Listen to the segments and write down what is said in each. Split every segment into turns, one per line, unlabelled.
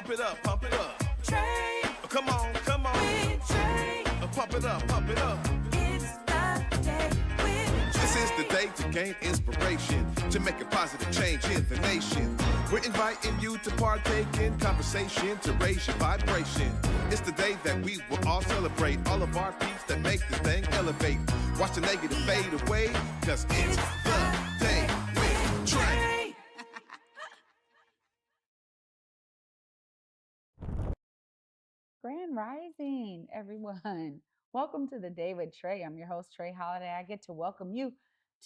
Pump it up, pump it up.
Trae.
Come on, come on.
With Trae.
Pump it up, pump it up.
It's the day with
This is
Trae.
the day to gain inspiration, to make a positive change in the nation. We're inviting you to partake in conversation to raise your vibration. It's the day that we will all celebrate all of our peeps that make this thing elevate. Watch the negative fade away, cause it's the day with Trae.
Grand Rising, everyone. Welcome to the Day with Trae. I'm your host, Trae Holiday. I get to welcome you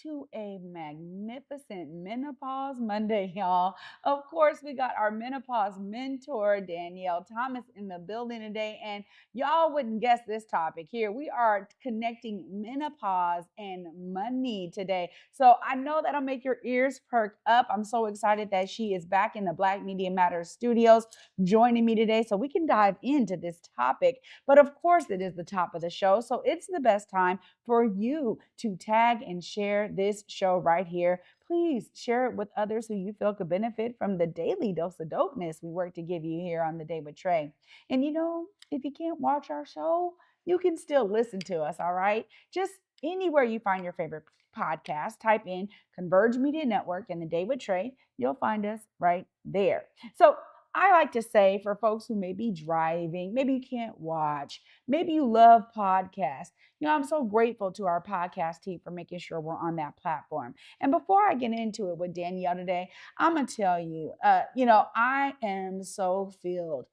to a magnificent Menopause Monday, y'all. Of course, we got our Menopause Mentor Danyale Thomas in the building today, and y'all wouldn't guess this topic here. We are connecting menopause and money today. So I know that'll make your ears perk up. I'm so excited that she is back in the Black Media Matters studios joining me today so we can dive into this topic. But of course, it is the top of the show, so it's the best time for you to tag and share this show right here. Please share it with others who you feel could benefit from the daily dose of dopeness we work to give you here on The Day with Trae. And you know, if you can't watch our show, you can still listen to us, all right? Just anywhere you find your favorite podcast, type in Converge Media Network and The Day with Trae. You'll find us right there. So I like to say for folks who may be driving, maybe you can't watch, maybe you love podcasts. You know, I'm so grateful to our podcast team for making sure we're on that platform. And before I get into it with Danyale today, I'm going to tell you, I am so filled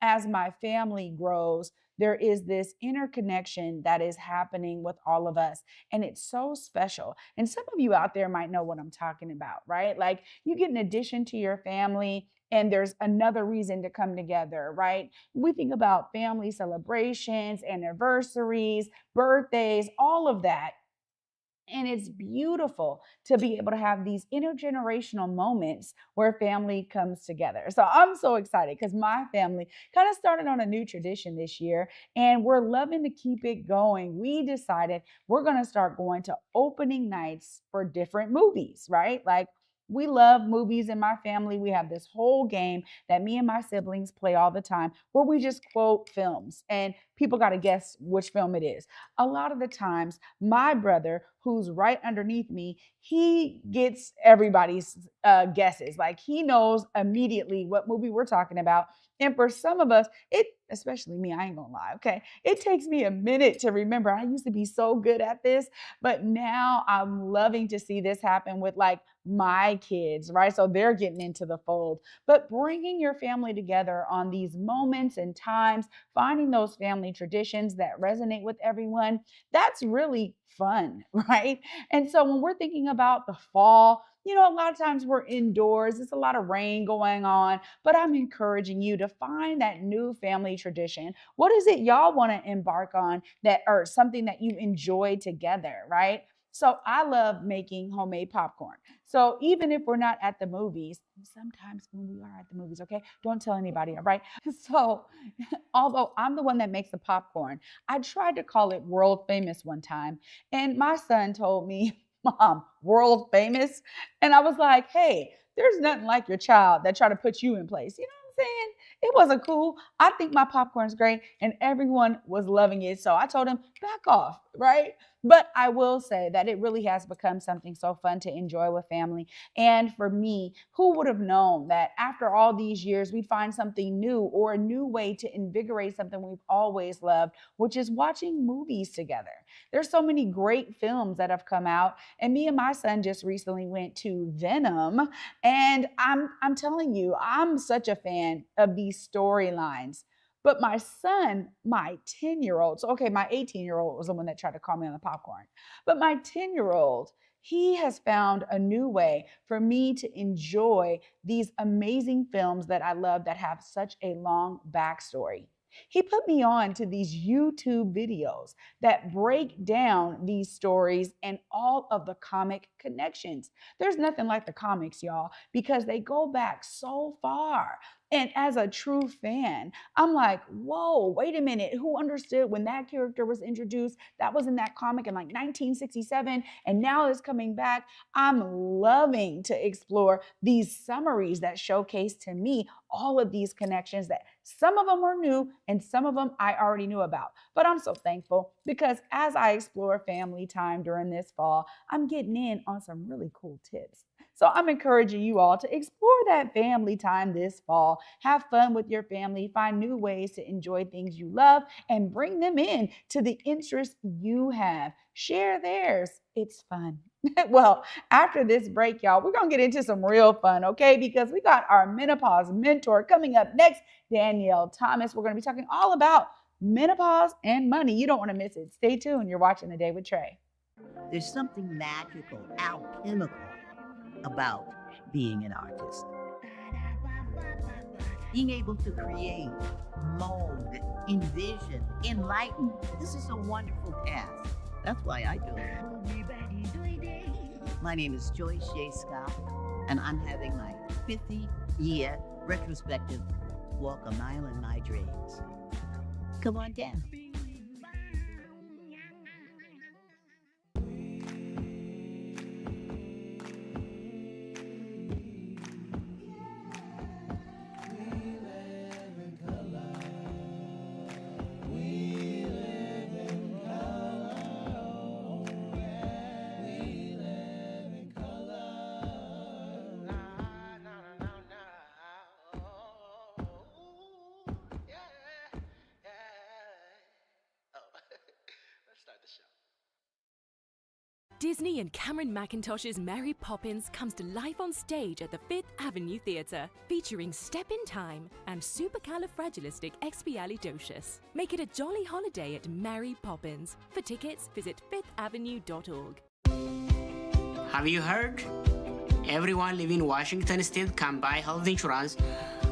as my family grows. There is this interconnection that is happening with all of us, and it's so special. And some of you out there might know what I'm talking about, right? Like you get an addition to your family, and there's another reason to come together, right? We think about family celebrations, anniversaries, birthdays, all of that. And it's beautiful to be able to have these intergenerational moments where family comes together. So I'm so excited because my family kind of started on a new tradition this year, and we're loving to keep it going. We decided we're going to start going to opening nights for different movies, right? Like, we love movies in my family. We have this whole game that me and my siblings play all the time where we just quote films and people got to guess which film it is. A lot of the times, my brother, who's right underneath me, he gets everybody's guesses. Like he knows immediately what movie we're talking about. And for some of us, especially me, I ain't gonna lie, okay? It takes me a minute to remember. I used to be so good at this, but now I'm loving to see this happen with like my kids, right? So they're getting into the fold. But bringing your family together on these moments and times, finding those family traditions that resonate with everyone, that's really fun, right? And so when we're thinking about the fall, you know, a lot of times we're indoors, there's a lot of rain going on, but I'm encouraging you to find that new family tradition. What is it y'all want to embark on that, or something that you enjoy together, right? So I love making homemade popcorn. So even if we're not at the movies, sometimes when we are at the movies, okay, don't tell anybody, all right? So although I'm the one that makes the popcorn, I tried to call it world famous one time. And my son told me, Mom, world famous? And I was like, hey, there's nothing like your child that try to put you in place. You know what I'm saying? It wasn't cool. I think my popcorn's great and everyone was loving it. So I told him, back off, right? But I will say that it really has become something so fun to enjoy with family. And for me, who would have known that after all these years, we'd find something new or a new way to invigorate something we've always loved, which is watching movies together. There's so many great films that have come out. And me and my son just recently went to Venom. And I'm telling you, I'm such a fan of these storylines. But my son, my 10-year-old, so okay, my 18-year-old was the one that tried to call me on the popcorn. But my 10-year-old, he has found a new way for me to enjoy these amazing films that I love that have such a long backstory. He put me on to these YouTube videos that break down these stories and all of the comic connections. There's nothing like the comics, y'all, because they go back so far. And as a true fan, I'm like, whoa, wait a minute. Who understood when that character was introduced? That was in that comic in like 1967, and now it's coming back. I'm loving to explore these summaries that showcase to me all of these connections that some of them are new and some of them I already knew about. But I'm so thankful because as I explore family time during this fall, I'm getting in on some really cool tips. So I'm encouraging you all to explore that family time this fall. Have fun with your family, find new ways to enjoy things you love, and bring them in to the interests you have. Share theirs. It's fun. Well, after this break, y'all, we're going to get into some real fun, okay? Because we got our menopause mentor coming up next, Danyale Thomas. We're going to be talking all about menopause and money. You don't want to miss it. Stay tuned. You're watching The Day with Trae.
There's something magical, alchemical about being an artist. Being able to create, mold, envision, enlighten. This is a wonderful task. That's why I do it. My name is Joyce J. Scott, and I'm having my 50-year retrospective walk a mile in my dreams. Come on down.
Disney and Cameron Mackintosh's Mary Poppins comes to life on stage at the Fifth Avenue Theatre, featuring Step in Time and Supercalifragilisticexpialidocious. Make it a jolly holiday at Mary Poppins. For tickets, visit fifthavenue.org.
Have you heard? Everyone living in Washington State can buy health insurance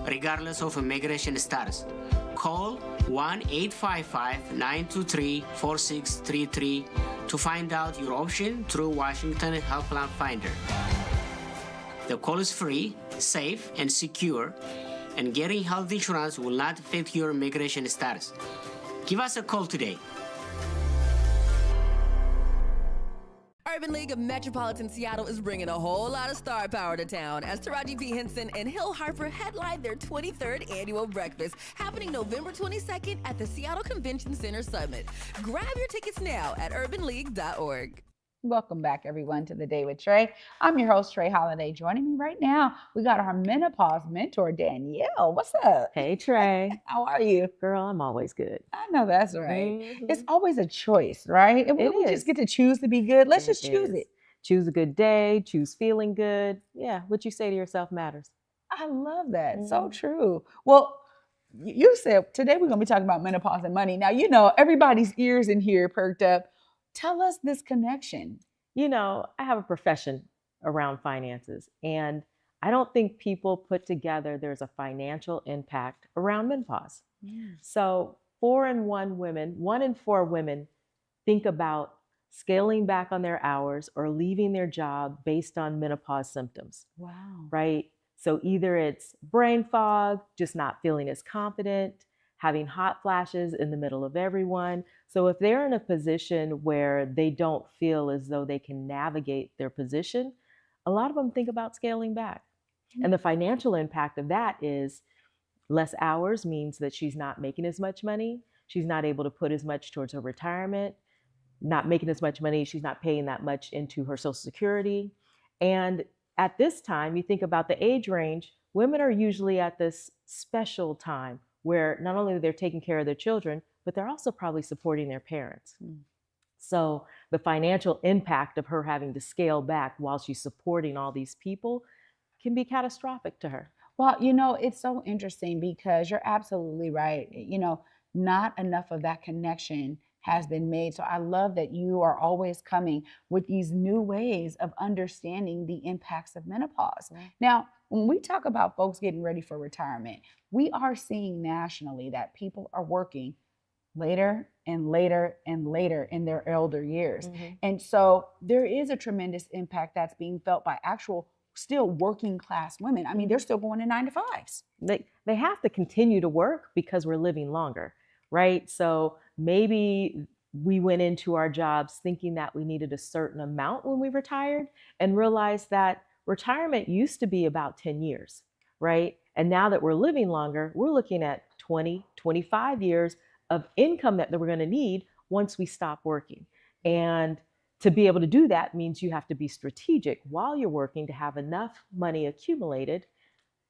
regardless of immigration status. Call 1-855-923-4633 to find out your option through Washington Health Plan Finder. The call is free, safe, and secure, and getting health insurance will not affect your immigration status. Give us a call today.
Urban League of Metropolitan Seattle is bringing a whole lot of star power to town as Taraji P. Henson and Hill Harper headline their 23rd annual breakfast happening November 22nd at the Seattle Convention Center Summit. Grab your tickets now at urbanleague.org.
Welcome back, everyone, to The Day with Trae. I'm your host, Trae Holiday. Joining me right now, we got our menopause mentor, Danyale. What's up?
Hey, Trae.
How are you?
Girl, I'm always good.
I know that's right.
Mhm.
It's always a choice, right? And
It
we
is.
just get to choose to be good. Let's just choose
is.
it.
Choose a good day, choose feeling good. Yeah, what you say to yourself matters.
I love that. So true. Well, you said today we're going to be talking about menopause and money. Now, you know, everybody's ears in here perked up. Tell us this connection.
You know, I have a profession around finances, and I don't think people put together there's a financial impact around menopause. So 1 in 4 women think about scaling back on their hours or leaving their job based on menopause symptoms,
Wow.
right? So either it's brain fog, just not feeling as confident, having hot flashes in the middle of everyone. So if they're in a position where they don't feel as though they can navigate their position, a lot of them think about scaling back. And the financial impact of that is less hours means that she's not making as much money. She's not able to put as much towards her retirement, not making as much money. She's not paying that much into her Social Security. And at this time, you think about the age range, women are usually at this special time where not only they're taking care of their children, but they're also probably supporting their parents. So the financial impact of her having to scale back while she's supporting all these people can be catastrophic to her.
Well, you know, it's so interesting because you're absolutely right. You know, not enough of that connection has been made. So I love that you are always coming with these new ways of understanding the impacts of menopause.
Right.
Now, when we talk about folks getting ready for retirement, we are seeing nationally that people are working later and later and later in their elder years. And so there is a tremendous impact that's being felt by actual still working class women. I mean, they're still going to 9 to 5s.
They have to continue to work because we're living longer, right? So maybe we went into our jobs thinking that we needed a certain amount when we retired and realized that retirement used to be about 10 years, right? And now that we're living longer, we're looking at 20, 25 years of income that we're going to need once we stop working. And to be able to do that means you have to be strategic while you're working to have enough money accumulated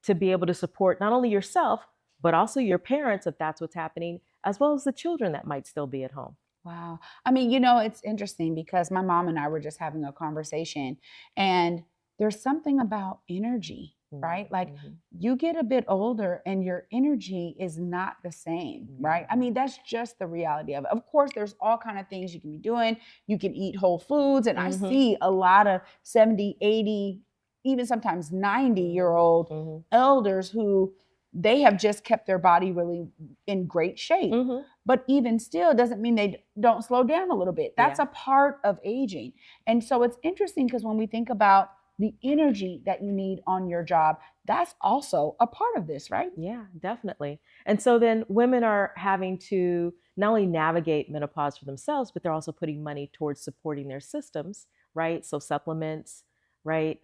to be able to support not only yourself, but also your parents, if that's what's happening, as well as the children that might still be at home.
Wow. I mean, you know, it's interesting because my mom and I were just having a conversation, and there's something about energy, right? Like you get a bit older and your energy is not the same, right? I mean, that's just the reality of it. Of course, there's all kind of things you can be doing. You can eat whole foods, and I see a lot of 70, 80, even sometimes 90-year-old elders who they have just kept their body really in great shape. But even still doesn't mean they don't slow down a little bit. That's a part of aging. And so it's interesting because when we think about the energy that you need on your job, that's also a part of this, right?
Yeah, definitely. And so then women are having to not only navigate menopause for themselves, but they're also putting money towards supporting their systems, right? So supplements, right?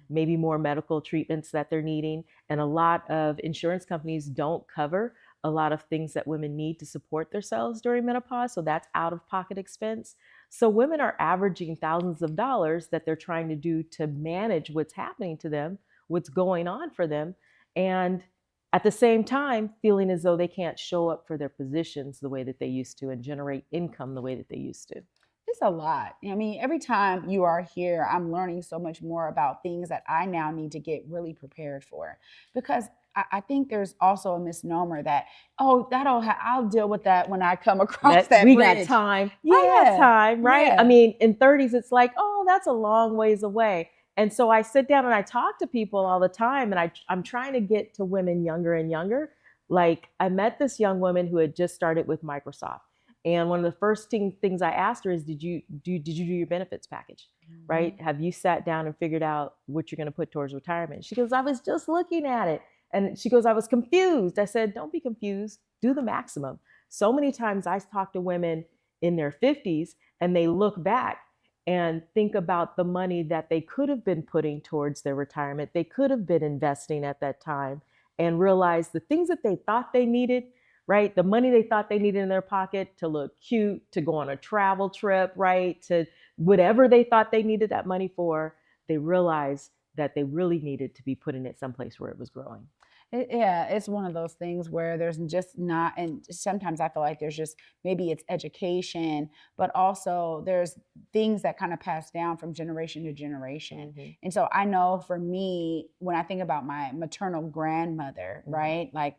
Maybe more medical treatments that they're needing. And a lot of insurance companies don't cover a lot of things that women need to support themselves during menopause. So that's out of pocket expense. So women are averaging thousands of dollars that they're trying to do to manage what's happening to them, what's going on for them. And at the same time, feeling as though they can't show up for their positions the way that they used to and generate income the way that they used to.
It's a lot. I mean, every time you are here, I'm learning so much more about things that I now need to get really prepared for. Because I think there's also a misnomer that, oh, I'll deal with that when I come across that
we
bridge.
got time.
Yeah.
Time, right?
Yeah.
I mean, in 30s, it's like, oh, that's a long ways away. And so I sit down and I talk to people all the time, and I'm trying to get to women younger and younger. Like I met this young woman who had just started with Microsoft. And one of the first things I asked her is, did you do your benefits package, right? Have you sat down and figured out what you're going to put towards retirement? She goes, I was just looking at it. And she goes, I was confused. I said, don't be confused. Do the maximum. So many times I talk to women in their 50s and they look back and think about the money that they could have been putting towards their retirement. They could have been investing at that time and realize the things that they thought they needed, right? The money they thought they needed in their pocket to look cute, to go on a travel trip, right? To whatever they thought they needed that money for, they realized that they really needed to be putting it someplace where it was growing.
It's one of those things where there's just not, and sometimes I feel like there's just, maybe it's education, but also there's things that kind of pass down from generation to generation. And so I know for me, when I think about my maternal grandmother, right? Like,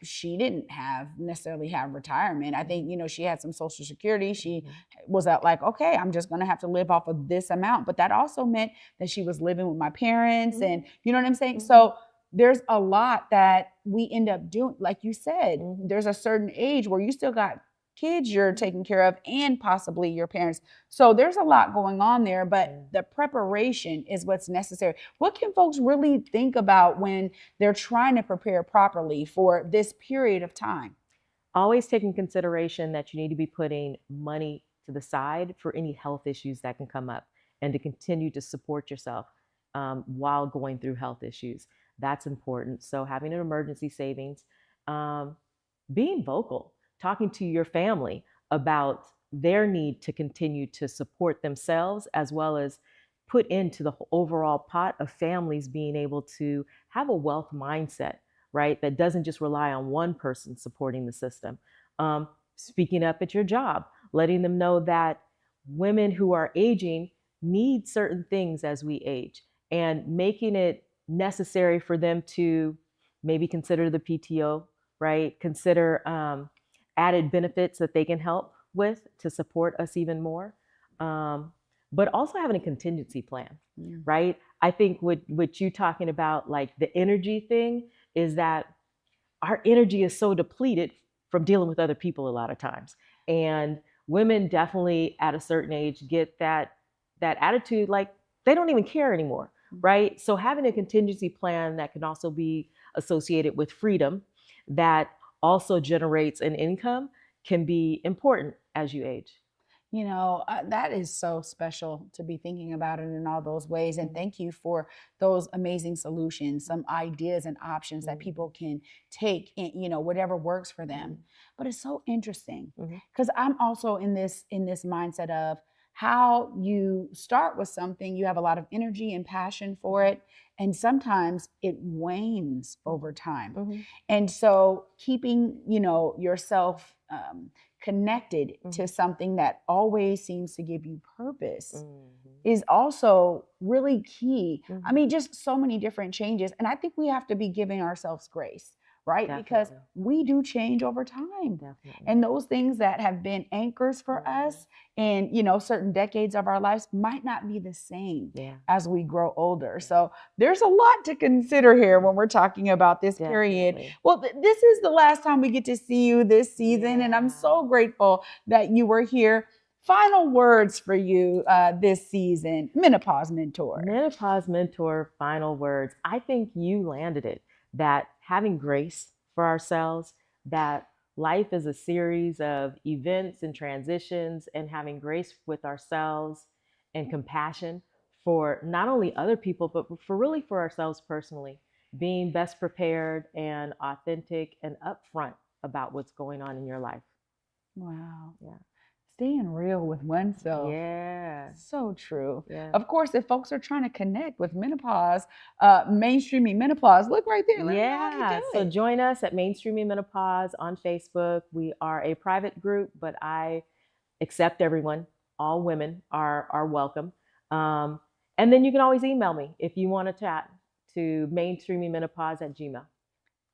she didn't necessarily have retirement. I think, you know, she had some Social Security. She was like, okay, I'm just going to have to live off of this amount. But that also meant that she was living with my parents and you know what I'm saying? So there's a lot that we end up doing. Like you said, there's a certain age where you still got kids you're taking care of and possibly your parents. So there's a lot going on there, but the preparation is what's necessary. What can folks really think about when they're trying to prepare properly for this period of time?
Always take in consideration that you need to be putting money to the side for any health issues that can come up and to continue to support yourself while going through health issues. That's important. So having an emergency savings, being vocal, talking to your family about their need to continue to support themselves, as well as put into the overall pot of families being able to have a wealth mindset, right? That doesn't just rely on one person supporting the system. Speaking up at your job, letting them know that women who are aging need certain things as we age, and making it necessary for them to maybe consider the PTO, right? Consider added benefits that they can help with to support us even more. But also having a contingency plan, right? I think what you talking about, like the energy thing, is that our energy is so depleted from dealing with other people a lot of times. And women definitely at a certain age get that attitude, like they don't even care anymore. right? So having a contingency plan that can also be associated with freedom that also generates an income can be important as you age.
That is so special to be thinking about it in all those ways. And thank you for those amazing solutions, some ideas and options that people can take, in, whatever works for them. But it's so interesting because I'm also in this mindset of how you start with something, you have a lot of energy and passion for it, and sometimes it wanes over time. And so keeping, yourself connected to something that always seems to give you purpose is also really key. I mean, just so many different changes. And I think we have to be giving ourselves grace, right?
Definitely.
Because we do change over time.
Definitely.
And those things that have been anchors for us in, certain decades of our lives might not be the same as we grow older. So there's a lot to consider here when we're talking about this period. Well, this is the last time we get to see you this season. And I'm so grateful that you were here. Final words for you this season, Menopause Mentor.
Menopause Mentor, final words. I think you landed it, that having grace for ourselves, that life is a series of events and transitions, and having grace with ourselves and compassion for not only other people, but for ourselves personally, being best prepared and authentic and upfront about what's going on in your life.
Wow.
Yeah.
Staying real with oneself.
Yeah.
So true.
Yeah.
Of course, if folks are trying to connect with menopause, mainstreaming menopause, look right there. Let me know how you do
So
it.
join us at Mainstreaming Menopause on Facebook. We are a private group, but I accept everyone. All women are welcome. And then you can always email me if you want to chat to mainstreamingmenopause@gmail.com.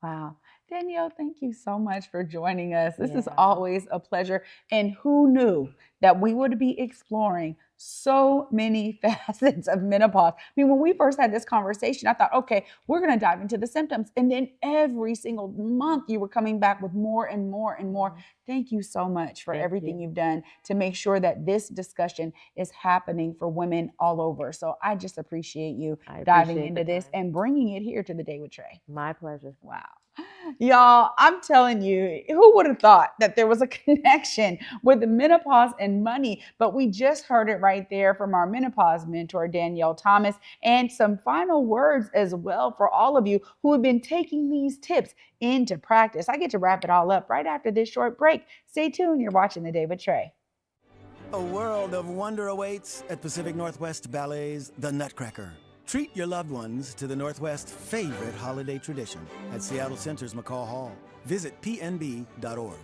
Wow. Danyale, thank you so much for joining us. This is
Yeah.
always a pleasure. And who knew that we would be exploring so many facets of menopause? I mean, when we first had this conversation, I thought, okay, we're going to dive into the symptoms. And then every single month you were coming back with more and more and more. Thank you so much for everything you've done to make sure that this discussion is happening for women all over. So I just appreciate you diving into this and bringing it here to the Day with Trae.
My pleasure.
Wow. Y'all, I'm telling you, who would have thought that there was a connection with menopause and money? But we just heard it right there from our menopause mentor, Danyale Thomas, and some final words as well for all of you who have been taking these tips into practice. I get to wrap it all up right after this short break. Stay tuned. You're watching The Day with Trae.
A world of wonder awaits at Pacific Northwest Ballet's The Nutcracker. Treat your loved ones to the Northwest's favorite holiday tradition at Seattle Center's McCall Hall. Visit pnb.org.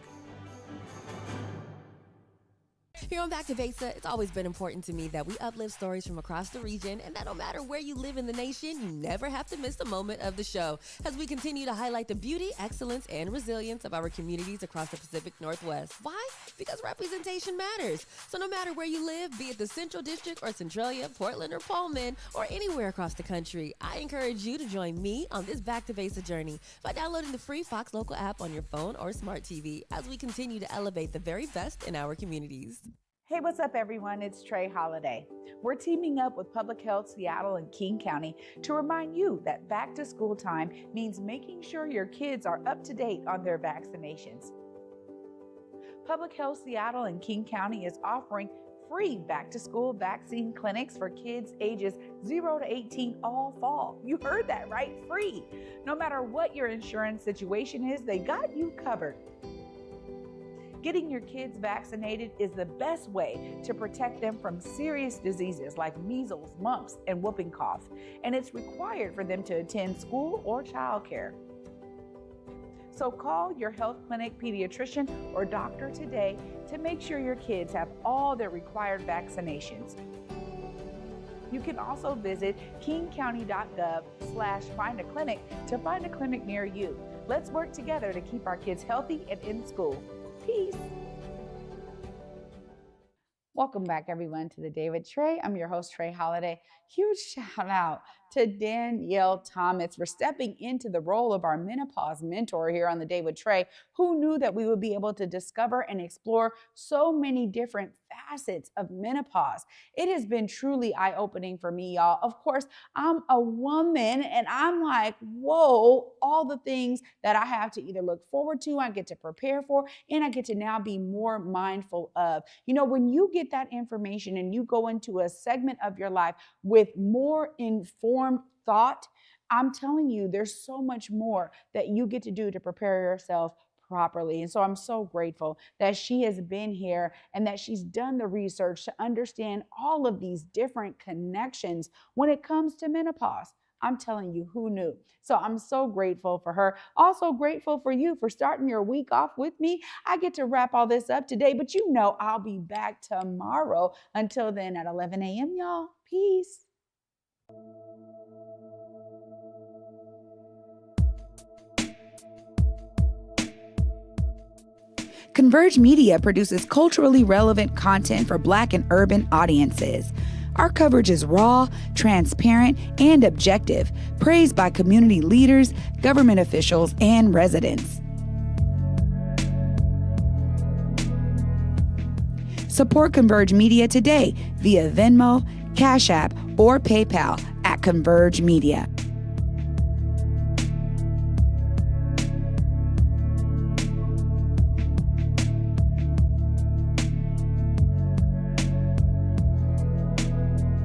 Here on Back to Vesa, it's always been important to me that we uplift stories from across the region, and that no matter where you live in the nation, you never have to miss a moment of the show as we continue to highlight the beauty, excellence, and resilience of our communities across the Pacific Northwest. Why? Because representation matters. So no matter where you live, be it the Central District or Centralia, Portland or Pullman, or anywhere across the country, I encourage you to join me on this Back to Vesa journey by downloading the free Fox Local app on your phone or smart TV as we continue to elevate the very best in our communities.
Hey, what's up, everyone? It's Trae Holiday. We're teaming up with Public Health Seattle and King County to remind you that back to school time means making sure your kids are up to date on their vaccinations. Public Health Seattle and King County is offering free back to school vaccine clinics for kids ages 0 to 18 all fall. You heard that right, free. No matter what your insurance situation is, they got you covered. Getting your kids vaccinated is the best way to protect them from serious diseases like measles, mumps, and whooping cough, and it's required for them to attend school or childcare. So call your health clinic pediatrician or doctor today to make sure your kids have all their required vaccinations. You can also visit kingcounty.gov/find-a-clinic to find a clinic near you. Let's work together to keep our kids healthy and in school. Peace. Welcome back, everyone, to the Day with Trae. I'm your host, Trae Holiday. Huge shout out to Danyale Thomas for stepping into the role of our menopause mentor here on the Day with Trae. Who knew that we would be able to discover and explore so many different facets of menopause. It has been truly eye-opening for me, y'all. Of course, I'm a woman and I'm like, whoa, all the things that I have to either look forward to, I get to prepare for, and I get to now be more mindful of. You know, when you get that information and you go into a segment of your life with more informed thought, I'm telling you, there's so much more that you get to do to prepare yourself properly. And so I'm so grateful that she has been here and that she's done the research to understand all of these different connections when it comes to menopause. I'm telling you, who knew? So I'm so grateful for her. Also grateful for you for starting your week off with me. I get to wrap all this up today, but you know I'll be back tomorrow. Until then, at 11 a.m., y'all. Peace. Converge Media produces culturally relevant content for Black and urban audiences. Our coverage is raw, transparent, and objective, praised by community leaders, government officials, and residents. Support Converge Media today via Venmo, Cash App, or PayPal at Converge Media.